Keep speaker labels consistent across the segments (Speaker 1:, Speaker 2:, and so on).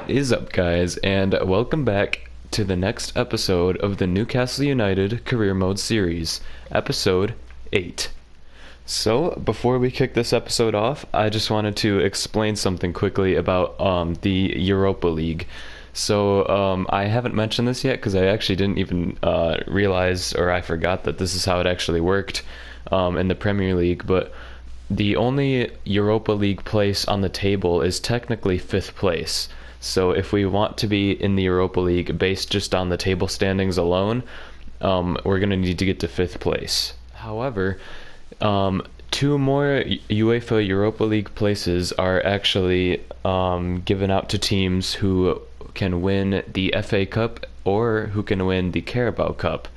Speaker 1: What is up, guys, and welcome back to the next episode of the Newcastle United Career Mode series, episode 8. So, before we kick this episode off, I just wanted to explain something quickly about the Europa League. So, I haven't mentioned this yet because I actually didn't even realize, or I forgot that this is how it actually worked in the Premier League, but the only Europa League place on the table is technically 5th place. So if we want to be in the Europa League based just on the table standings alone, we're going to need to get to 5th place. However, 2 more UEFA Europa League places are actually given out to teams who can win the FA Cup or who can win the Carabao Cup.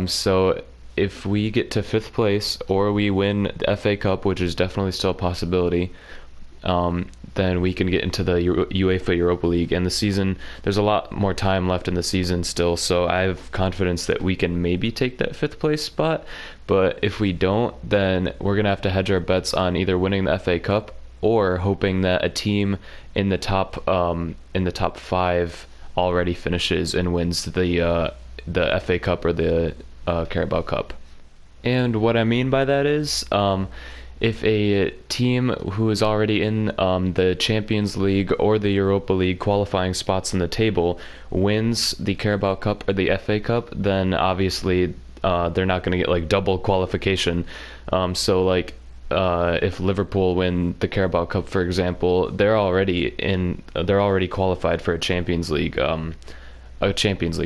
Speaker 1: So if we get to 5th place or we win the FA Cup, which is definitely still a possibility, then we can get into the UEFA Europa League. And the season, there's a lot more time left in the season still, so I have confidence that we can maybe take that 5th place spot. But if we don't, then we're going to have to hedge our bets on either winning the FA Cup or hoping that a team in the top 5 already finishes and wins the FA Cup or the Carabao Cup. And what I mean by that is, if a team who is already in the Champions League or the Europa League qualifying spots in the table wins the Carabao Cup or the FA Cup, then obviously they're not going to get like double qualification. So like if Liverpool win the Carabao Cup, for example, they're already qualified for a Champions League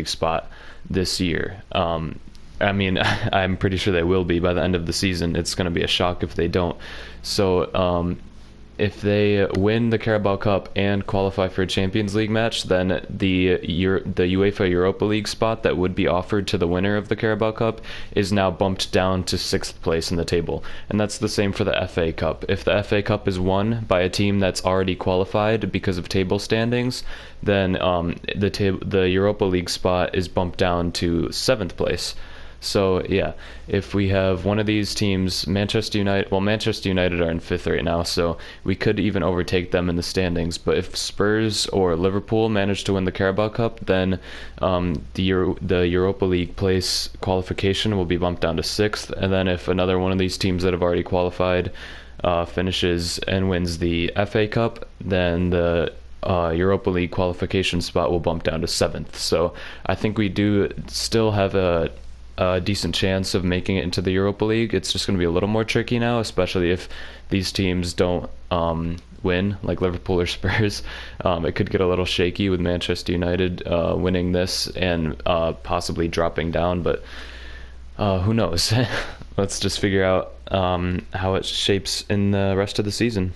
Speaker 1: spot this year. I mean, I'm pretty sure they will be by the end of the season. It's going to be a shock if they don't. So, if they win the Carabao Cup and qualify for a Champions League match, then the UEFA Europa League spot that would be offered to the winner of the Carabao Cup is now bumped down to 6th place in the table. And that's the same for the FA Cup. If the FA Cup is won by a team that's already qualified because of table standings, then the Europa League spot is bumped down to 7th place. So yeah, if we have one of these teams, Manchester United are in 5th right now, so we could even overtake them in the standings. But if Spurs or Liverpool manage to win the Carabao Cup, then the Europa League place qualification will be bumped down to 6th. And then if another one of these teams that have already qualified finishes and wins the FA Cup, then the Europa League qualification spot will bump down to 7th. So I think we do still have a decent chance of making it into the Europa League. It's just going to be a little more tricky now, especially if these teams don't win, like Liverpool or Spurs. It could get a little shaky with Manchester United winning this and possibly dropping down, but who knows? Let's just figure out how it shapes in the rest of the season.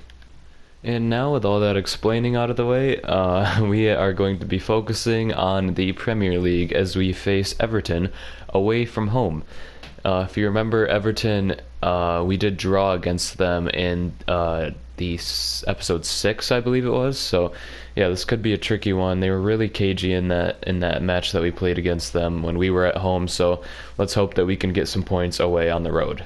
Speaker 1: And now, with all that explaining out of the way, we are going to be focusing on the Premier League as we face Everton away from home. If you remember, Everton, we did draw against them in the episode 6, I believe it was. So, yeah, this could be a tricky one. They were really cagey in that match that we played against them when we were at home. So let's hope that we can get some points away on the road.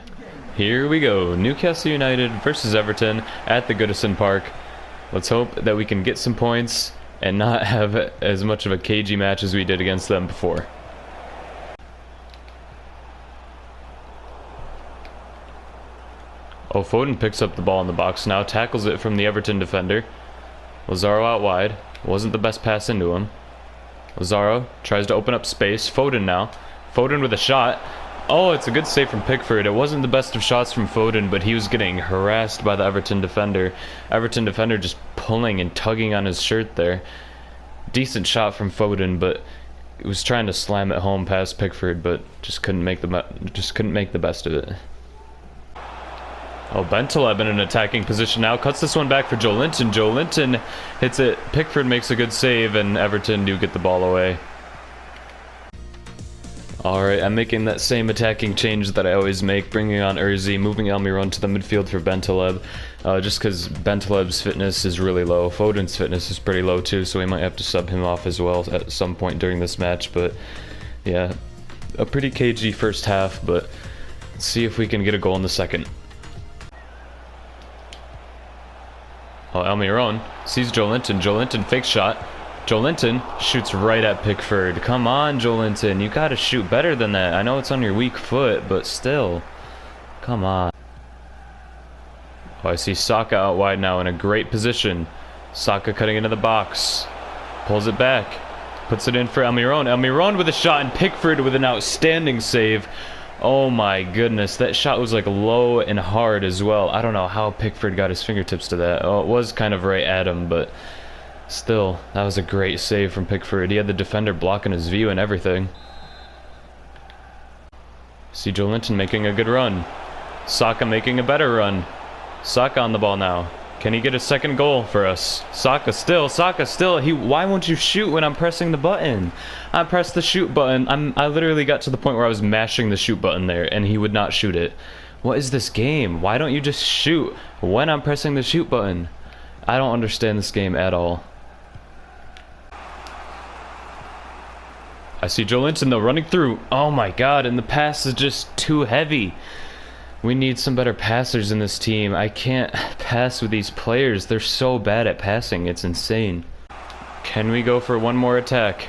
Speaker 1: Here we go, Newcastle United versus Everton at the Goodison Park. Let's hope that we can get some points and not have as much of a cagey match as we did against them before. Oh, Foden picks up the ball in the box now, tackles it from the Everton defender. Lazaro out wide. Wasn't the best pass into him. Lazaro tries to open up space. Foden now. Foden with a shot. Oh, it's a good save from Pickford. It wasn't the best of shots from Foden, but he was getting harassed by the Everton defender. Everton defender just pulling and tugging on his shirt there. Decent shot from Foden, but he was trying to slam it home past Pickford, but just couldn't make the best of it. Oh, Bentaleb in an attacking position now. Cuts this one back for Joe Linton. Joe Linton hits it. Pickford makes a good save, and Everton do get the ball away. Alright, I'm making that same attacking change that I always make, bringing on Urzi, moving Almiron to the midfield for Bentaleb, just because Bentaleb's fitness is really low. Foden's fitness is pretty low too, so we might have to sub him off as well at some point during this match. But yeah, a pretty cagey first half, but let's see if we can get a goal in the second. Oh, Almiron sees Joelinton. Joelinton fake shot. Joelinton shoots right at Pickford. Come on, Joelinton. You gotta shoot better than that. I know it's on your weak foot, but still. Come on. Oh, I see Saka out wide now in a great position. Saka cutting into the box. Pulls it back. Puts it in for Almiron. Almiron with a shot and Pickford with an outstanding save. Oh my goodness, that shot was like low and hard as well. I don't know how Pickford got his fingertips to that. Oh, it was kind of right at him, but still, that was a great save from Pickford. He had the defender blocking his view and everything. See Joelinton making a good run. Saka making a better run. Saka on the ball now. Can he get a second goal for us? Saka still. Why won't you shoot when I'm pressing the button? I pressed the shoot button. I literally got to the point where I was mashing the shoot button there, and he would not shoot it. What is this game? Why don't you just shoot when I'm pressing the shoot button? I don't understand this game at all. I see Joelinton though running through. Oh my god, and the pass is just too heavy. We need some better passers in this team. I can't pass with these players. They're so bad at passing. It's insane. Can we go for one more attack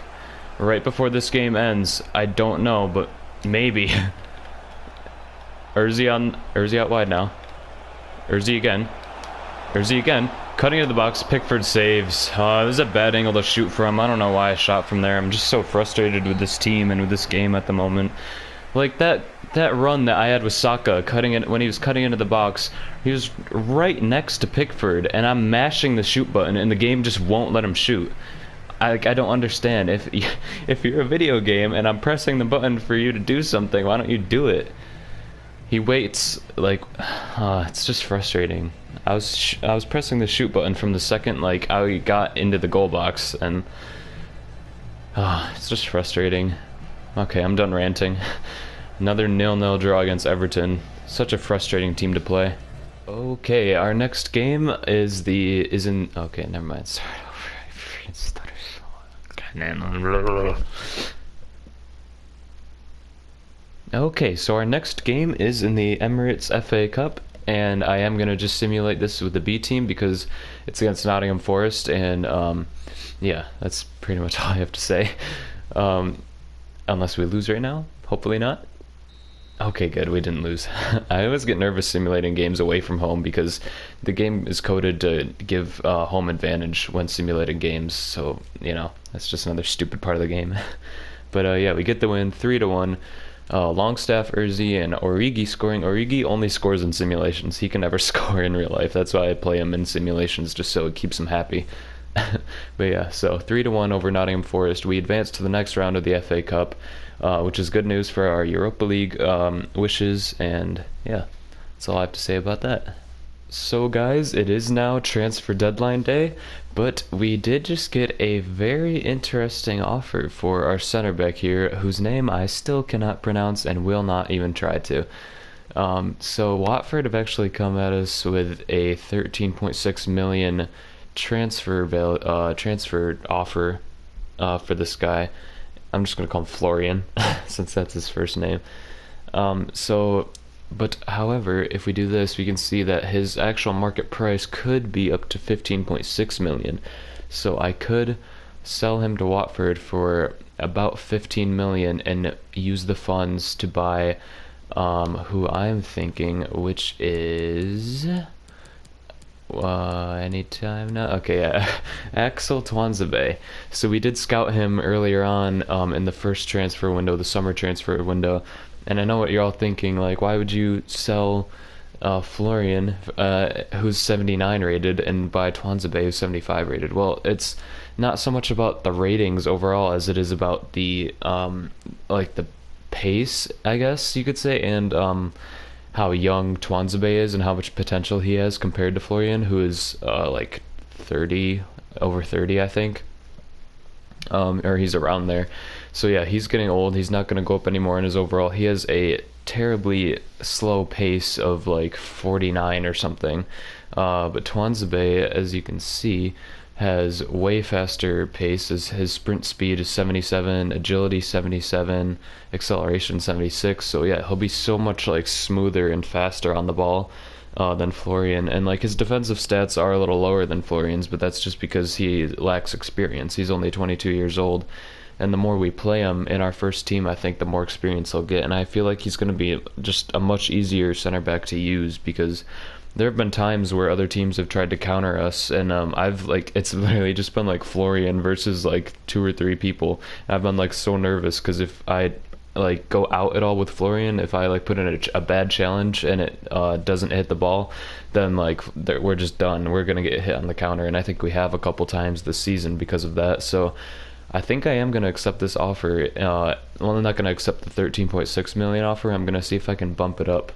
Speaker 1: right before this game ends? I don't know, but maybe. Urzi out wide now. Urzi again. Cutting into the box. Pickford saves. This is a bad angle to shoot from. I don't know why I shot from there. I'm just so frustrated with this team and with this game at the moment. Like that run that I had with Saka when he was cutting into the box, he was right next to Pickford, and I'm mashing the shoot button, and the game just won't let him shoot. I don't understand. If you're a video game and I'm pressing the button for you to do something, why don't you do it? He waits. Like, it's just frustrating. I was pressing the shoot button from the second like I got into the goal box, and it's just frustrating. Okay, I'm done ranting. Another 0-0 draw against Everton. Such a frustrating team to play. Okay, our next game is in. Okay, never mind. Start over. Okay, so our next game is in the Emirates FA Cup, and I am gonna just simulate this with the B team because it's against Nottingham Forest, and yeah, that's pretty much all I have to say. Unless we lose right now. Hopefully not. Okay, good. We didn't lose. I always get nervous simulating games away from home because the game is coded to give home advantage when simulating games. So, you know, that's just another stupid part of the game. But yeah, we get the win 3-1. Longstaff, Urzi, and Origi scoring. Origi only scores in simulations. He can never score in real life. That's why I play him in simulations, just so it keeps him happy. But yeah, so 3-1 over Nottingham Forest. We advance to the next round of the FA Cup, which is good news for our Europa League wishes, and yeah, that's all I have to say about that. So guys, it is now transfer deadline day, but we did just get a very interesting offer for our center back here, whose name I still cannot pronounce and will not even try to. So Watford have actually come at us with a 13.6 million transfer offer for this guy. I'm just gonna call him Florian since that's his first name. But however, if we do this, we can see that his actual market price could be up to 15.6 million. So I could sell him to Watford for about 15 million and use the funds to buy who I'm thinking, which is anytime now. Okay, yeah. Axel Tuanzebe. So we did scout him earlier on in the first transfer window, the summer transfer window, and I know what you're all thinking, like, why would you sell Florian, who's 79 rated, and buy Tuanzebe, who's 75 rated? Well, it's not so much about the ratings overall as it is about the like the pace, I guess you could say, and how young Tuanzebe is and how much potential he has compared to Florian, who is like 30, over 30, I think, or he's around there. So yeah, he's getting old. He's not going to go up anymore in his overall. He has a terribly slow pace of like 49 or something, but Tuanzebe, as you can see, has way faster pace. His sprint speed is 77, agility 77, acceleration 76. So yeah, he'll be so much like smoother and faster on the ball. than Florian, and like his defensive stats are a little lower than Florian's, but that's just because he lacks experience. He's only 22 years old, and the more we play him in our first team, I think the more experience he'll get, and I feel like he's going to be just a much easier center back to use because there have been times where other teams have tried to counter us, and I've like it's literally just been like Florian versus like two or three people. I've been like so nervous because if I like go out at all with Florian, if I like put in a bad challenge and it doesn't hit the ball, then like we're just done. We're gonna get hit on the counter, and I think we have a couple times this season because of that. So I think I am gonna accept this offer. Well, I'm not gonna accept the 13.6 million offer. I'm gonna see if I can bump it up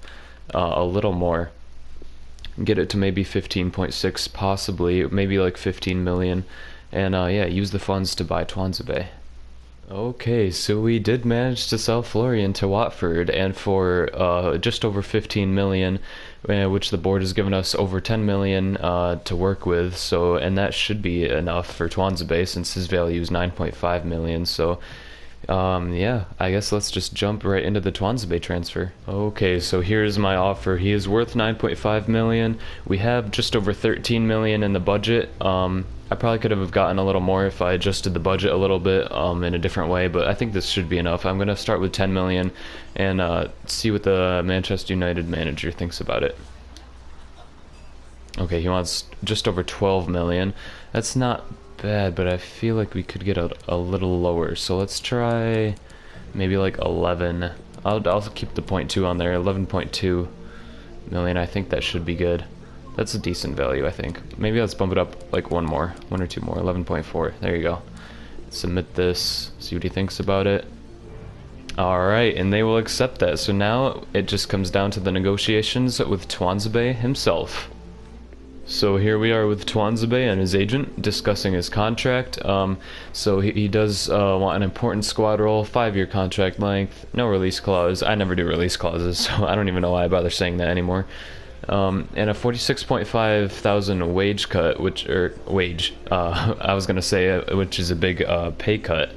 Speaker 1: a little more, get it to maybe 15.6, possibly maybe like 15 million, and yeah, use the funds to buy Tuanzebe. Okay, so we did manage to sell Florian to Watford, and for just over 15 million, which the board has given us over 10 million to work with. So, and that should be enough for Tuanzebe since his value is 9.5 million. So, yeah, I guess let's just jump right into the Tuanzebe transfer. Okay, so here's my offer. He is worth 9.5 million. We have just over 13 million in the budget. I probably could have gotten a little more if I adjusted the budget a little bit in a different way, but I think this should be enough. I'm going to start with 10 million and see what the Manchester United manager thinks about it. Okay, he wants just over 12 million. That's not bad, but I feel like we could get a little lower. So let's try maybe like 11. I'll keep the 0.2 on there. 11.2 million. I think that should be good. That's a decent value, I think. Maybe let's bump it up like one or two more. 11.4. There you go. Submit this. See what he thinks about it. Alright, and they will accept that. So now it just comes down to the negotiations with Tuanzebe himself. So here we are with Tuanzebe and his agent discussing his contract. So he does want an important squad role, 5-year contract length, no release clause. I never do release clauses, so I don't even know why I bother saying that anymore. And a 46.5 thousand wage cut, I was gonna say, which is a big pay cut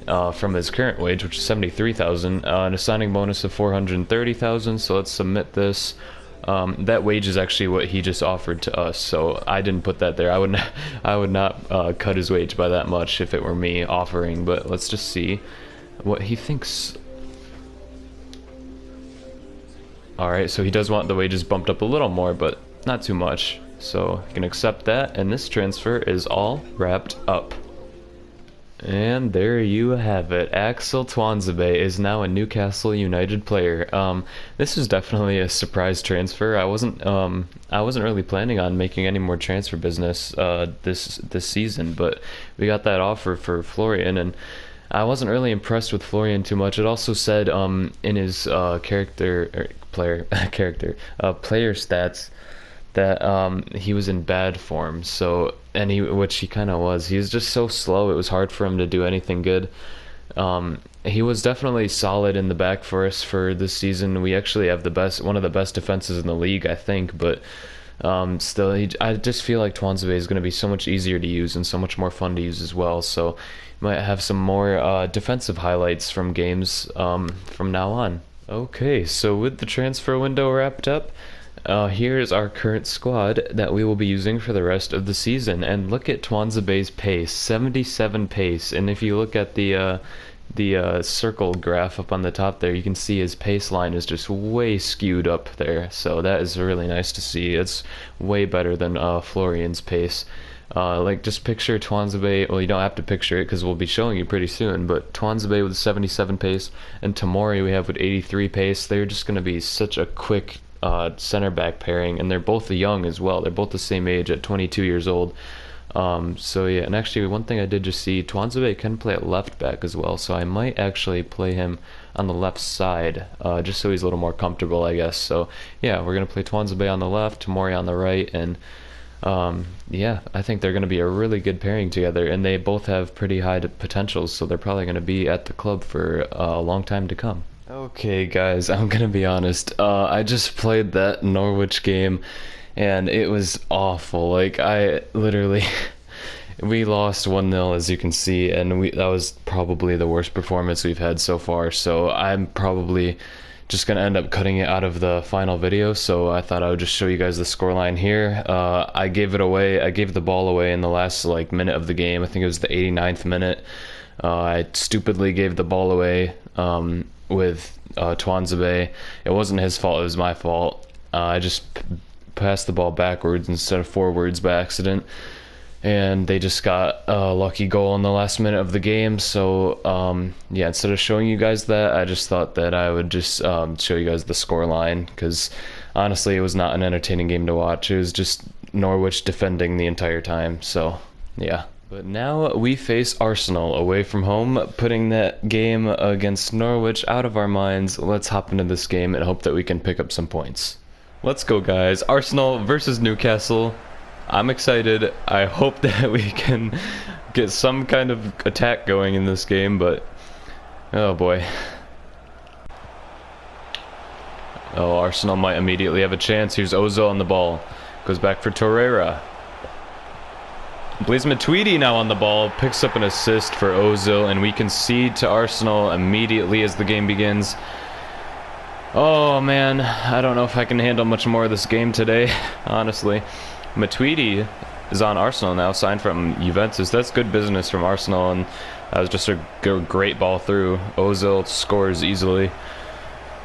Speaker 1: from his current wage, which is 73,000, and a signing bonus of 430,000. So let's submit this. That wage is actually what he just offered to us, so I didn't put that there. I would not cut his wage by that much if it were me offering. But let's just see what he thinks. Alright, so he does want the wages bumped up a little more, but not too much. So you can accept that, and this transfer is all wrapped up. And there you have it. Axel Tuanzebe is now a Newcastle United player. This is definitely a surprise transfer. I wasn't really planning on making any more transfer business this season, but we got that offer for Florian, and I wasn't really impressed with Florian too much. It also said in his player stats that he was in bad form. So, and which he kind of was. He was just so slow. It was hard for him to do anything good. He was definitely solid in the back for us for this season. We actually have one of the best defenses in the league, I think. But still, I just feel like Tuanzebe is going to be so much easier to use and so much more fun to use as well. So, might have some more defensive highlights from games from now on. Okay, so with the transfer window wrapped up, here's our current squad that we will be using for the rest of the season. And look at Tuanzebe's pace, 77 pace. And if you look at the circle graph up on the top there, you can see his pace line is just way skewed up there. So that is really nice to see. It's way better than Florian's pace. Like, just picture Tuanzebe. Well, you don't have to picture it because we'll be showing you pretty soon, but Tuanzebe with 77 pace and Tomori we have with 83 pace. They're just going to be such a quick center back pairing, and they're both young as well. They're both the same age at 22 years old. So yeah, and actually one thing I did just see, Tuanzebe can play at left back as well, so I might actually play him on the left side, just so he's a little more comfortable, I guess. So yeah, we're going to play Tuanzebe on the left, Tomori on the right, and yeah, I think they're going to be a really good pairing together, and they both have pretty high potentials, so they're probably going to be at the club for a long time to come. Okay guys, I'm going to be honest, I just played that Norwich game, and it was awful. Like, I literally we lost 1-0, as you can see, and that was probably the worst performance we've had so far, so I'm probably just gonna end up cutting it out of the final video, so I thought I would just show you guys the scoreline here. I gave the ball away in the last like minute of the game. I think it was the 89th minute. I stupidly gave the ball away with Twanzebe. It wasn't his fault, it was my fault. I just passed the ball backwards instead of forwards by accident, and they just got a lucky goal in the last minute of the game. So yeah, instead of showing you guys that, I just thought that I would just show you guys the score line, because honestly it was not an entertaining game to watch. It was just Norwich defending the entire time. So yeah. But now we face Arsenal away from home, putting that game against Norwich out of our minds. Let's hop into this game and hope that we can pick up some points. Let's go, guys. Arsenal versus Newcastle. I'm excited. I hope that we can get some kind of attack going in this game, but oh boy. Oh, Arsenal might immediately have a chance. Here's Ozil on the ball. Goes back for Torreira. Blaise Matuidi now on the ball. Picks up an assist for Ozil, and we concede to Arsenal immediately as the game begins. Oh man, I don't know if I can handle much more of this game today, honestly. Matuidi is on Arsenal now, signed from Juventus. That's good business from Arsenal, and that was just a great ball through. Ozil scores easily.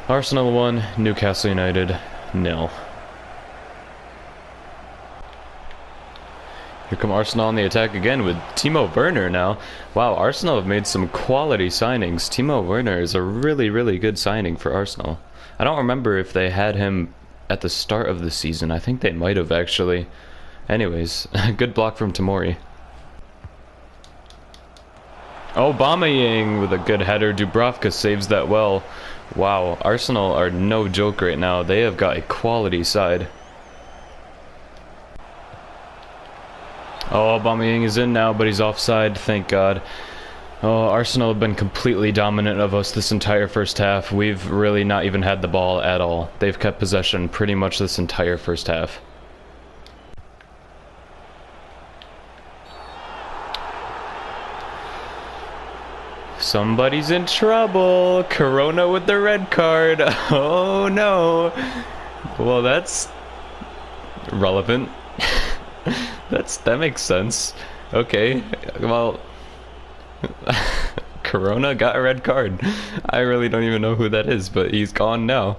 Speaker 1: Arsenal 1, Newcastle United 0. Here come Arsenal on the attack again with Timo Werner now. Wow, Arsenal have made some quality signings. Timo Werner is a really, really good signing for Arsenal. I don't remember if they had him at the start of the season. I think they might have, actually. Anyways, good block from Tomori. Aubameyang with a good header. Dubravka saves that well. Wow, Arsenal are no joke right now. They have got a quality side. Oh, Aubameyang is in now, but he's offside, thank God. Oh, Arsenal have been completely dominant of us this entire first half. We've really not even had the ball at all. They've kept possession pretty much this entire first half. Somebody's in trouble. Corona with the red card. Oh no. Well, that's relevant. That makes sense. Okay, well, Corona got a red card. I really don't even know who that is, but he's gone now.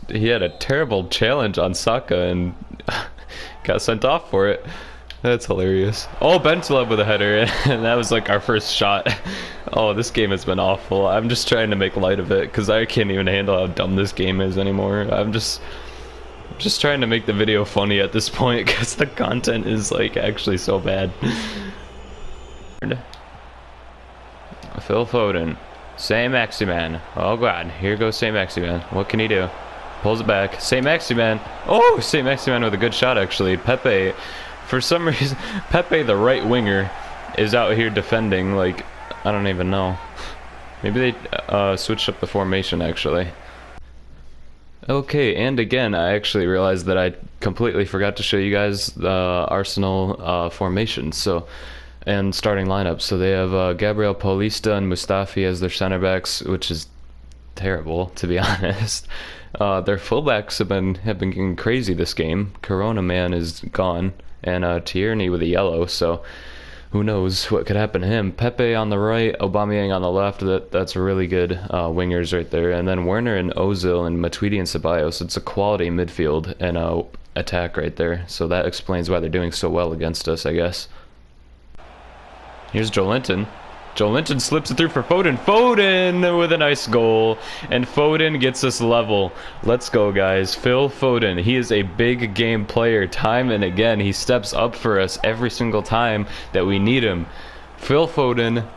Speaker 1: He had a terrible challenge on Saka and got sent off for it. That's hilarious. Oh, Bentaleb with a header, and that was like our first shot. Oh, this game has been awful. I'm just trying to make light of it because I can't even handle how dumb this game is anymore. I'm just trying to make the video funny at this point because the content is like actually so bad. Phil Foden. Saint-Maximin. Oh god, here goes Saint-Maximin. What can he do? Pulls it back. Saint-Maximin. Oh, Saint-Maximin with a good shot actually. Pepe. For some reason, Pepe, the right winger, is out here defending like, I don't even know. Maybe they switched up the formation actually. Okay, and again, I actually realized that I completely forgot to show you guys the Arsenal formation, and starting lineup. So they have Gabriel Paulista and Mustafi as their center backs, which is terrible, to be honest. Their fullbacks have been getting crazy this game. Corona man is gone, and Tierney with a yellow, so who knows what could happen to him. Pepe on the right, Aubameyang on the left. That's really good wingers right there. And then Werner and Ozil and Matuidi and Ceballos. It's a quality midfield and attack right there. So that explains why they're doing so well against us, I guess. Here's Joelinton. Joelinton slips it through for Foden. Foden with a nice goal. And Foden gets us level. Let's go, guys. Phil Foden. He is a big game player. Time and again, he steps up for us every single time that we need him. Phil Foden.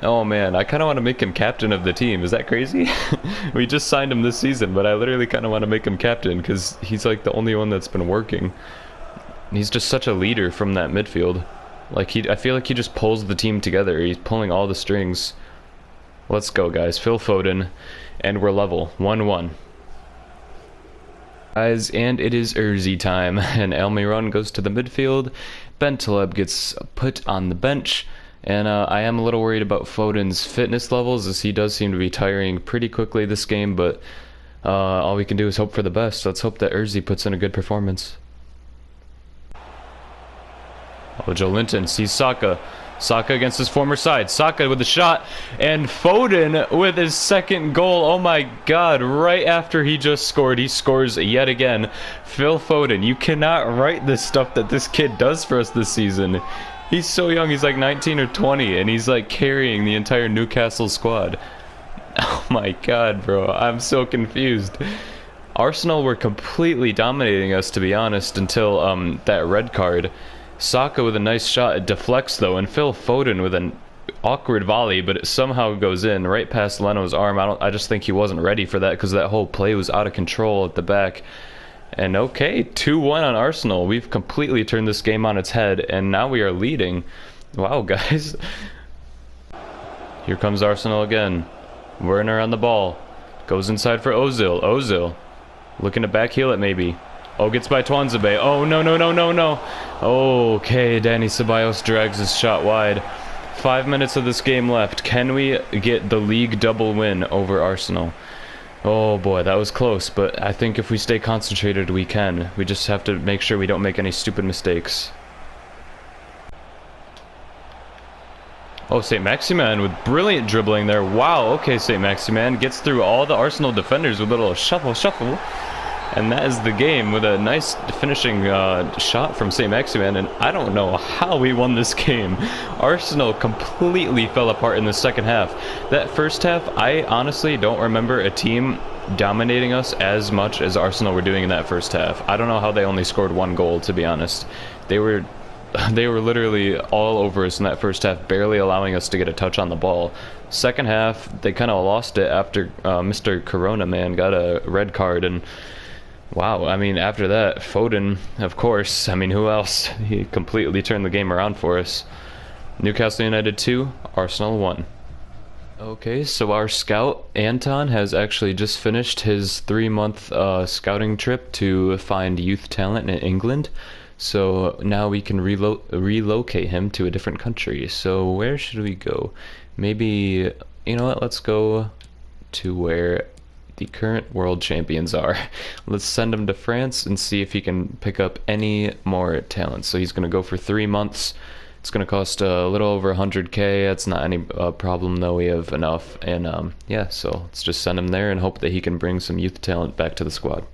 Speaker 1: Oh, man. I kind of want to make him captain of the team. Is that crazy? We just signed him this season, but I literally kind of want to make him captain because he's like the only one that's been working. He's just such a leader from that midfield. Like, I feel like he just pulls the team together. He's pulling all the strings. Let's go, guys. Phil Foden. And we're level. 1-1. Guys, and it is Urzi time. And Almiron goes to the midfield. Bentaleb gets put on the bench. And I am a little worried about Foden's fitness levels, as he does seem to be tiring pretty quickly this game. But all we can do is hope for the best. Let's hope that Urzi puts in a good performance. Oh, Joe Linton sees Saka. Saka against his former side. Saka with a shot. And Foden with his second goal. Oh my god. Right after he just scored, he scores yet again. Phil Foden. You cannot write the stuff that this kid does for us this season. He's so young. He's like 19 or 20. And he's like carrying the entire Newcastle squad. Oh my god, bro. I'm so confused. Arsenal were completely dominating us, to be honest, until that red card. Saka with a nice shot. It deflects though, and Phil Foden with an awkward volley, but it somehow goes in right past Leno's arm. I just think he wasn't ready for that because that whole play was out of control at the back. And okay, 2-1 on Arsenal. We've completely turned this game on its head, and now we are leading. Wow, guys. Here comes Arsenal again. Werner on the ball. Goes inside for Ozil. Ozil looking to backheel it maybe. Oh, gets by Twanzebe. Oh, no, no, no, no, no. Okay, Danny Ceballos drags his shot wide. 5 minutes of this game left. Can we get the league double win over Arsenal? Oh, boy, that was close, but I think if we stay concentrated, we can. We just have to make sure we don't make any stupid mistakes. Oh, St. Maximin with brilliant dribbling there. Wow, okay, St. Maximin gets through all the Arsenal defenders with a little shuffle. And that is the game with a nice finishing shot from St. Maximin. And I don't know how we won this game. Arsenal completely fell apart in the second half. That first half, I honestly don't remember a team dominating us as much as Arsenal were doing in that first half. I don't know how they only scored 1 goal, to be honest. They were literally all over us in that first half, barely allowing us to get a touch on the ball. Second half, they kind of lost it after Mr. Corona, man, got a red card. And wow, I mean, after that, Foden, of course. I mean, who else? He completely turned the game around for us. Newcastle United 2, Arsenal 1. Okay, so our scout, Anton, has actually just finished his 3-month scouting trip to find youth talent in England. So now we can relocate him to a different country. So where should we go? Maybe, you know what, let's go to where the current world champions are. Let's send him to France and see if he can pick up any more talent. So he's going to go for 3 months. It's going to cost a little over 100k. That's not any problem though. We have enough. And yeah, so let's just send him there and hope that he can bring some youth talent back to the squad.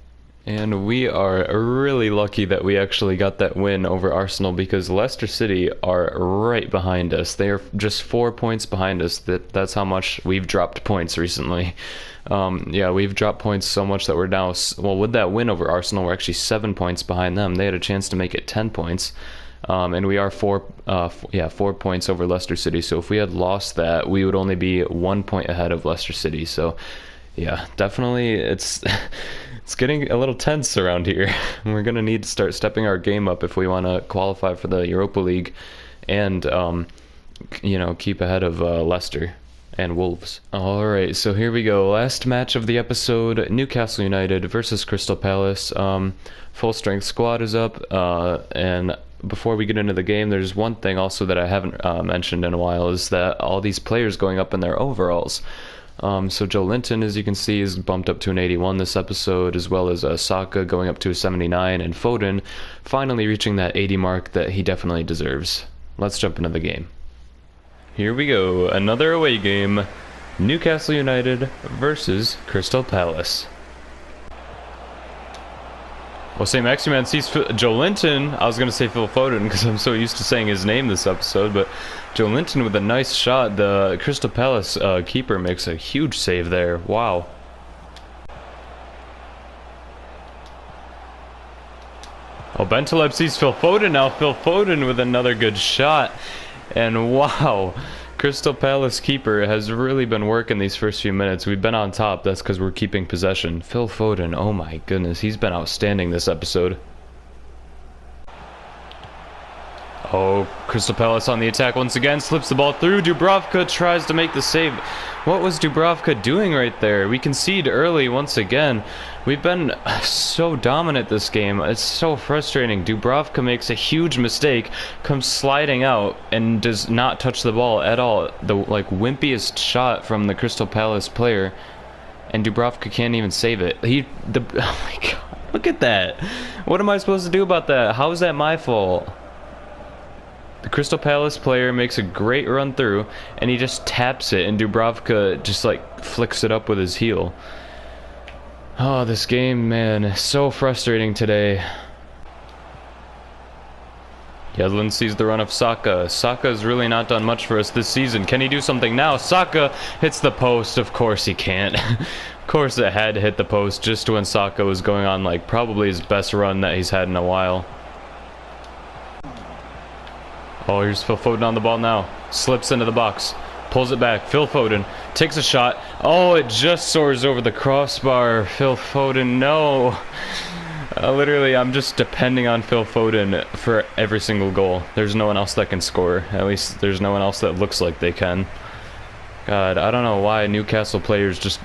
Speaker 1: And we are really lucky that we actually got that win over Arsenal, because Leicester City are right behind us. They are just 4 points behind us. That's how much we've dropped points recently. Yeah, we've dropped points so much that we're now, well, with that win over Arsenal, we're actually 7 points behind them. They had a chance to make it 10 points. And we are 4 points over Leicester City. So if we had lost that, we would only be 1 point ahead of Leicester City. So yeah, definitely it's it's getting a little tense around here. We're gonna need to start stepping our game up if we want to qualify for the Europa League and you know, keep ahead of Leicester and Wolves. Alright, so here we go. Last match of the episode, Newcastle United versus Crystal Palace. Full strength squad is up, and before we get into the game, there's one thing also that I haven't mentioned in a while, is that all these players going up in their overalls. So Joe Linton, as you can see, is bumped up to an 81 this episode, as well as Saka going up to a 79, and Foden finally reaching that 80 mark that he definitely deserves. Let's jump into the game. Here we go, another away game, Newcastle United versus Crystal Palace. Well, St. Maximin sees Joe Linton. I was going to say Phil Foden because I'm so used to saying his name this episode, but Joe Linton with a nice shot. The Crystal Palace keeper makes a huge save there. Wow. Oh, Bentaleb sees Phil Foden now. Phil Foden with another good shot. And wow, Crystal Palace keeper has really been working these first few minutes. We've been on top. That's because we're keeping possession. Phil Foden, oh my goodness, he's been outstanding this episode. Oh, Crystal Palace on the attack once again, slips the ball through. Dubravka tries to make the save. What was Dubravka doing right there? We concede early once again. We've been so dominant this game. It's so frustrating. Dubravka makes a huge mistake, comes sliding out, and does not touch the ball at all. The wimpiest shot from the Crystal Palace player. and Dubravka can't even save it. Oh my god, look at that. What am I supposed to do about that? How is that my fault? The Crystal Palace player makes a great run through, and he just taps it, and Dubravka just like flicks it up with his heel. Oh, this game, man, is so frustrating today. Yedlin sees the run of Saka. Saka's really not done much for us this season. Can he do something now? Saka hits the post. Of course he can't. Of course it had to hit the post just when Saka was going on like probably his best run that he's had in a while. Oh, here's Phil Foden on the ball now. Slips into the box. Pulls it back. Phil Foden takes a shot. Oh, it just soars over the crossbar. Phil Foden, no. Literally, I'm just depending on Phil Foden for every single goal. There's no one else that can score. At least there's no one else that looks like they can. God, I don't know why Newcastle players just,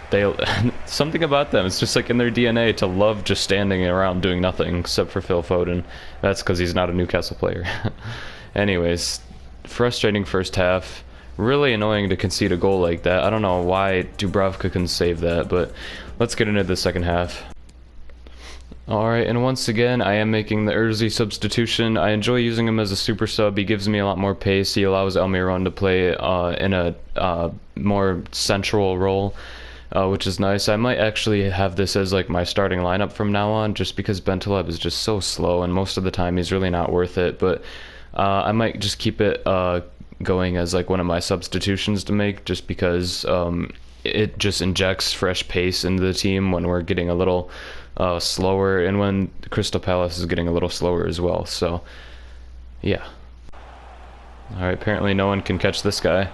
Speaker 1: something about them, it's just like in their DNA to love just standing around doing nothing except for Phil Foden. That's because he's not a Newcastle player. Anyways, frustrating first half. Really annoying to concede a goal like that. I don't know why Dubravka couldn't save that, but let's get into the second half. Alright, and once again, I am making the Urzi substitution. I enjoy using him as a super sub. He gives me a lot more pace. He allows Almiron to play in a more central role, which is nice. I might actually have this as like my starting lineup from now on, just because Bentaleb is just so slow, and most of the time he's really not worth it. But I might just keep it going as like one of my substitutions to make, just because it just injects fresh pace into the team when we're getting a little slower, and when Crystal Palace is getting a little slower as well. So yeah. Alright, apparently no one can catch this guy.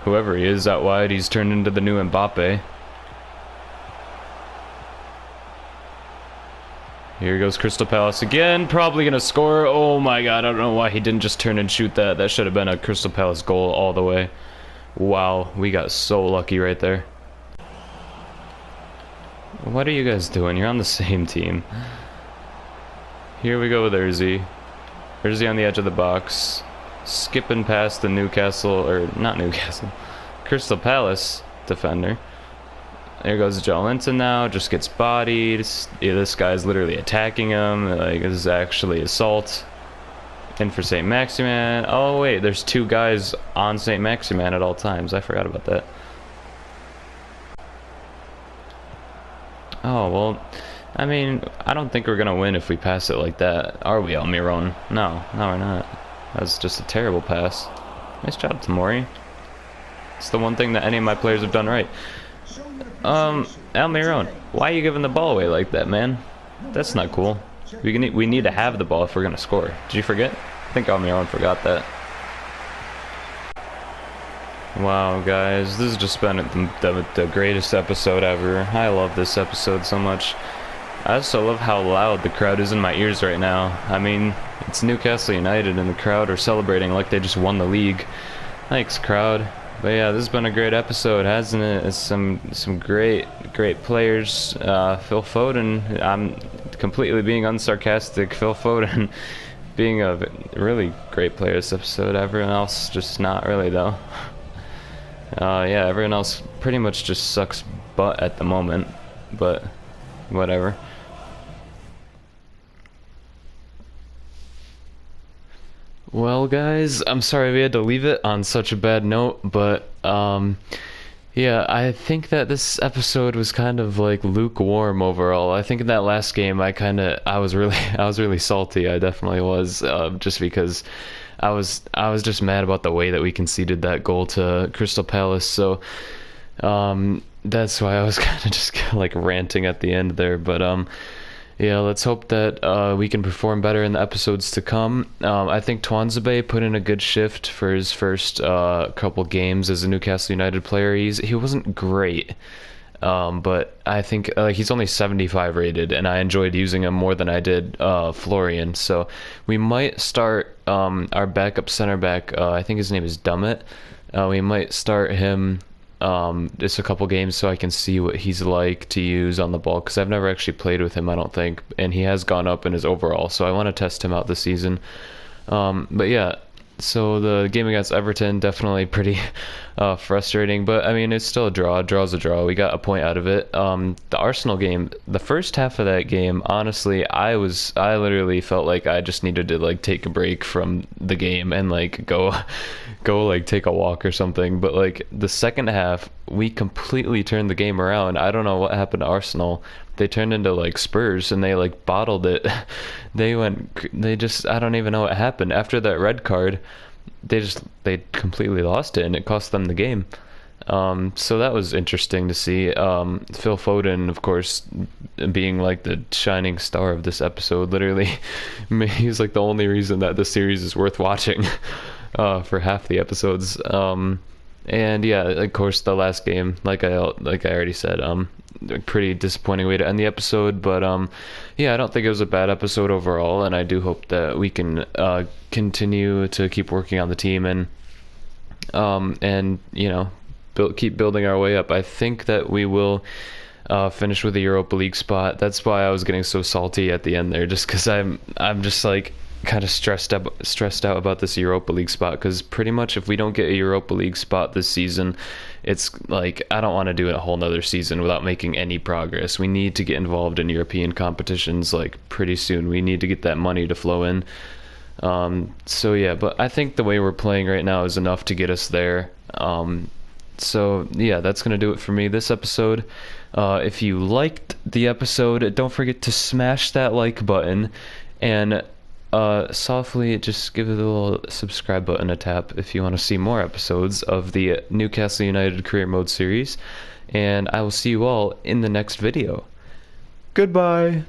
Speaker 1: Whoever he is out wide, he's turned into the new Mbappe. Here goes Crystal Palace again, probably gonna score. Oh my god, I don't know why he didn't just turn and shoot that. That should have been a Crystal Palace goal all the way. Wow, we got so lucky right there. What are you guys doing? You're on the same team. Here we go with Urzi. Urzi on the edge of the box. Skipping past the Newcastle, or not Newcastle, Crystal Palace defender. There goes Joelinton now, just gets bodied. Yeah, this guy's literally attacking him. Like, this is actually assault. In for St. Maximin. Oh wait, there's two guys on St. Maximin at all times. I forgot about that. Oh, well, I mean, I don't think we're going to win if we pass it like that. Are we, Almiron? No, we're not. That was just a terrible pass. Nice job, Tamori. It's the one thing that any of my players have done right. Almiron, why are you giving the ball away like that, man? That's not cool. We need to have the ball if we're going to score. Did you forget? I think Almiron forgot that. Wow, guys, this has just been the greatest episode ever. I love this episode so much. I also love how loud the crowd is in my ears right now. I mean, it's Newcastle United and the crowd are celebrating like they just won the league. Thanks, crowd. But yeah, this has been a great episode, hasn't it? It's some great players. Phil Foden, I'm completely being unsarcastic. Phil Foden being a really great player this episode. Everyone else just not really, though. Yeah, everyone else pretty much just sucks butt at the moment, but whatever. Well, guys, I'm sorry we had to leave it on such a bad note, but yeah, I think that this episode was kind of like lukewarm overall. I think in that last game I was really salty. I definitely was, just because I was just mad about the way that we conceded that goal to Crystal Palace. So that's why I was kind of just like ranting at the end there. But yeah, let's hope that we can perform better in the episodes to come. I think Tuanzebe put in a good shift for his first couple games as a Newcastle United player. He wasn't great, but I think he's only 75 rated, and I enjoyed using him more than I did Florian. So we might start our backup center back. I think his name is Dummett. We might start him just a couple games so I can see what he's like to use on the ball, because I've never actually played with him, I don't think, and he has gone up in his overall, so I want to test him out this season. But yeah, So the game against Everton definitely pretty frustrating, but I mean it's still a draw. A draw's a draw. We got a point out of it. The Arsenal game, the first half of that game, honestly, I literally felt like I just needed to like take a break from the game and like go like take a walk or something. But like the second half, we completely turned the game around. I don't know what happened to Arsenal. They turned into like Spurs and they like bottled it. They just, I don't even know what happened. After that red card, they completely lost it and it cost them the game. So that was interesting to see. Phil Foden, of course, being like the shining star of this episode, literally, he's like the only reason that the series is worth watching for half the episodes. And yeah, of course, the last game, like I already said, a pretty disappointing way to end the episode. But yeah, I don't think it was a bad episode overall, and I do hope that we can continue to keep working on the team and you know, keep building our way up. I think that we will finish with a Europa League spot. That's why I was getting so salty at the end there, just because I'm just like kind of stressed out about this Europa League spot, because pretty much if we don't get a Europa League spot this season, it's like I don't want to do a whole nother season without making any progress. We need to get involved in European competitions like pretty soon. We need to get that money to flow in. So yeah, but I think the way we're playing right now is enough to get us there. So yeah, that's gonna do it for me this episode. If you liked the episode, don't forget to smash that like button and softly just give the little subscribe button a tap if you want to see more episodes of the Newcastle United Career Mode series, and I will see you all in the next video. Goodbye!